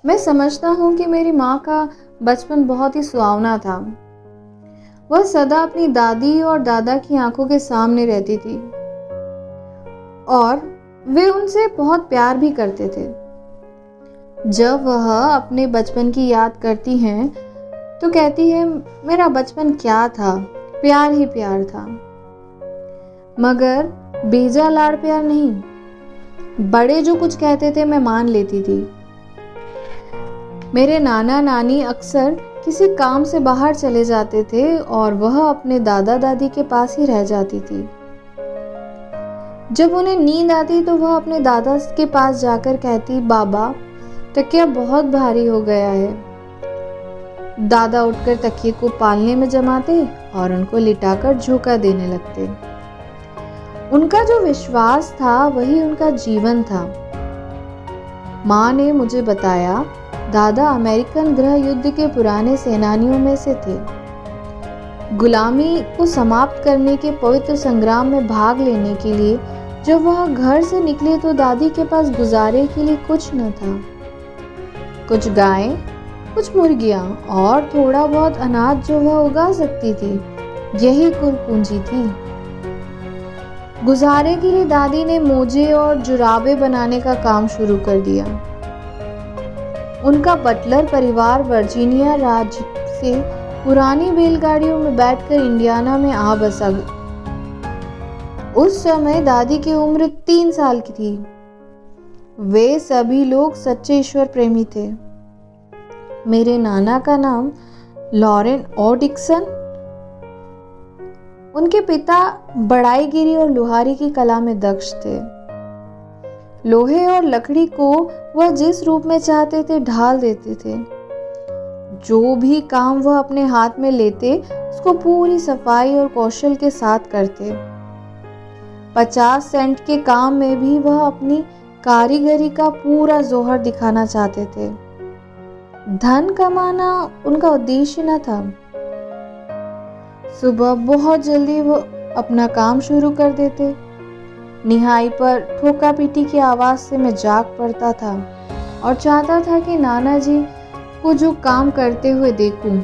मैं समझता हूँ कि मेरी माँ का बचपन बहुत ही सुहावना था। वह सदा अपनी दादी और दादा की आंखों के सामने रहती थी और वे उनसे बहुत प्यार भी करते थे। जब वह अपने बचपन की याद करती हैं तो कहती है, मेरा बचपन क्या था, प्यार ही प्यार था, मगर बेजा लाड़ प्यार नहीं। बड़े जो कुछ कहते थे मैं मान लेती थी। मेरे नाना नानी अक्सर किसी काम से बाहर चले जाते थे और वह अपने दादा दादी के पास ही रह जाती थी। जब उन्हें नींद आती तो वह अपने दादा के पास जाकर कहती, बाबा तकिया बहुत भारी हो गया है। दादा उठकर तकिए को पालने में जमाते और उनको लिटाकर झोंका देने लगते। उनका जो विश्वास था वही उनका जीवन था। माँ ने मुझे बताया, दादा अमेरिकन गृह युद्ध के पुराने सेनानियों में से थे। गुलामी को समाप्त करने के पवित्र संग्राम में भाग लेने के लिए जब वह घर से निकले तो दादी के पास गुजारे के लिए कुछ न था। कुछ गायें, कुछ मुर्गियां और थोड़ा बहुत अनाज जो वह उगा सकती थी, यही कुल पूंजी थी। गुजारे के लिए दादी ने मोजे और जुराबे बनाने का काम शुरू कर दिया। उनका बटलर परिवार वर्जीनिया राज्य से पुरानी बैलगाड़ियों में बैठकर इंडियाना में आ बसा। उस समय दादी की उम्र 3 साल की थी। वे सभी लोग सच्चे ईश्वर प्रेमी थे। मेरे नाना का नाम लॉरेन ओ डिक्सन। उनके पिता बढ़ाईगिरी और लोहारी की कला में दक्ष थे। लोहे और लकड़ी को वह जिस रूप में चाहते थे ढाल देते थे। जो भी काम वह अपने हाथ में लेते उसको पूरी सफाई और कौशल के साथ करते। 50 सेंट के काम में भी वह अपनी कारीगरी का पूरा जोहर दिखाना चाहते थे। धन कमाना उनका उद्देश्य न था। सुबह बहुत जल्दी वो अपना काम शुरू कर देते। निहाई पर ठोका पीटी की आवाज से मैं जाग पड़ता था और चाहता था कि नाना जी को जो काम करते हुए देखूं।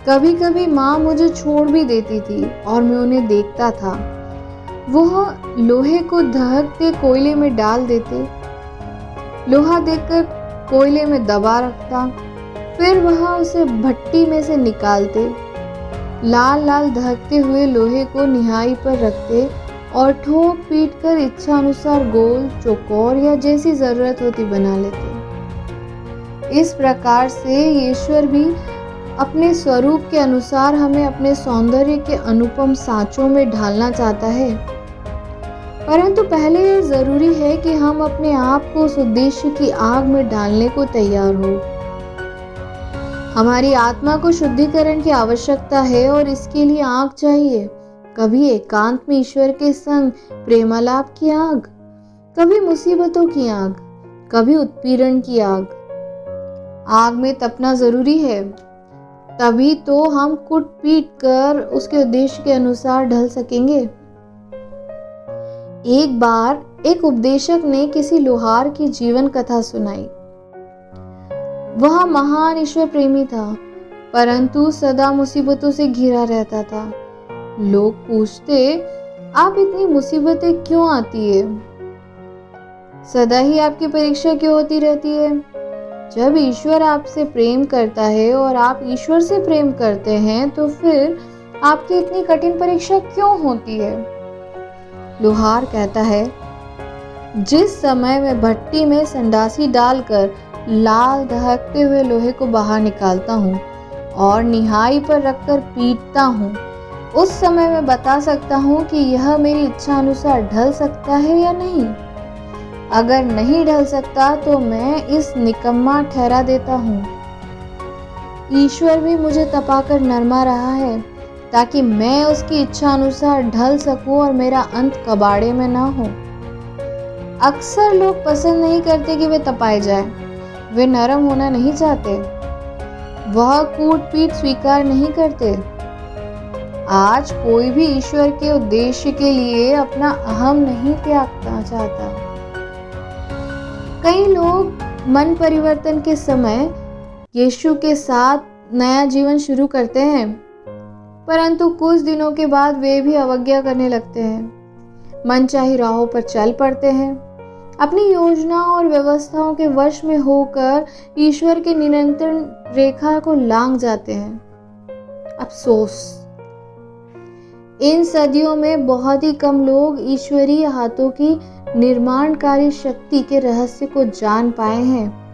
कभी कभी माँ मुझे छोड़ भी देती थी और मैं उन्हें देखता था। वह लोहे को दहकते कोयले में डाल देते। लोहा देखकर कोयले में दबा रखता, फिर वह उसे भट्टी में से निकालते। लाल लाल दहकते हुए लोहे को निहाई पर रखते और ठोक पीट कर इच्छा अनुसार गोल, चौकोर या जैसी जरूरत होती बना लेते। इस प्रकार से ईश्वर भी अपने स्वरूप के अनुसार हमें अपने सौंदर्य के अनुपम सांचों में ढालना चाहता है, परंतु पहले यह जरूरी है कि हम अपने आप को उस उद्देश्य की आग में डालने को तैयार हो। हमारी आत्मा को शुद्धिकरण की आवश्यकता है और इसके लिए आग चाहिए। कभी एकांत में ईश्वर के संग प्रेमालाप की आग, कभी मुसीबतों की आग, कभी उत्पीड़न की आग। आग में तपना जरूरी है, तभी तो हम कुट पीट कर उसके उद्देश्य के अनुसार ढल सकेंगे। एक बार एक उपदेशक ने किसी लोहार की जीवन कथा सुनाई। वह महान ईश्वर प्रेमी था, परंतु सदा मुसीबतों से घिरा रहता था। लोग पूछते, आप इतनी मुसीबतें क्यों आती है? सदा ही आपकी परीक्षा क्यों होती रहती है? जब ईश्वर आपसे प्रेम करता है और आप ईश्वर से प्रेम करते हैं तो फिर आपकी इतनी कठिन परीक्षा क्यों होती है? लोहार कहता है, जिस समय मैं भट्टी में संडासी डालकर लाल दहकते हुए लोहे को बाहर निकालता हूँ और निहाई पर रखकर पीटता हूँ, उस समय मैं बता सकता हूँ कि यह मेरी इच्छा अनुसार ढल सकता है या नहीं। अगर नहीं ढल सकता तो मैं इस निकम्मा ठहरा देता हूँ। ईश्वर भी मुझे तपाकर नरमा रहा है ताकि मैं उसकी इच्छा अनुसार ढल सकूं और मेरा अंत कबाड़े में ना हो। अक्सर लोग पसंद नहीं करते कि वे तपाए जाए। वे नरम होना नहीं चाहते। वह कूट पीट स्वीकार नहीं करते। आज कोई भी ईश्वर के उद्देश्य के लिए अपना अहम नहीं त्यागना चाहता। कई लोग मन परिवर्तन के समय यीशु के साथ नया जीवन शुरू करते हैं, परंतु कुछ दिनों के बाद वे भी अवज्ञा करने लगते हैं, मनचाही राहों पर चल पड़ते हैं, अपनी योजना और व्यवस्थाओं के वश में होकर ईश्वर के नियंत्रण रेखा को लांघ जाते हैं। अफसोस, इन सदियों में बहुत ही कम लोग ईश्वरीय हाथों की निर्माणकारी शक्ति के रहस्य को जान पाए हैं।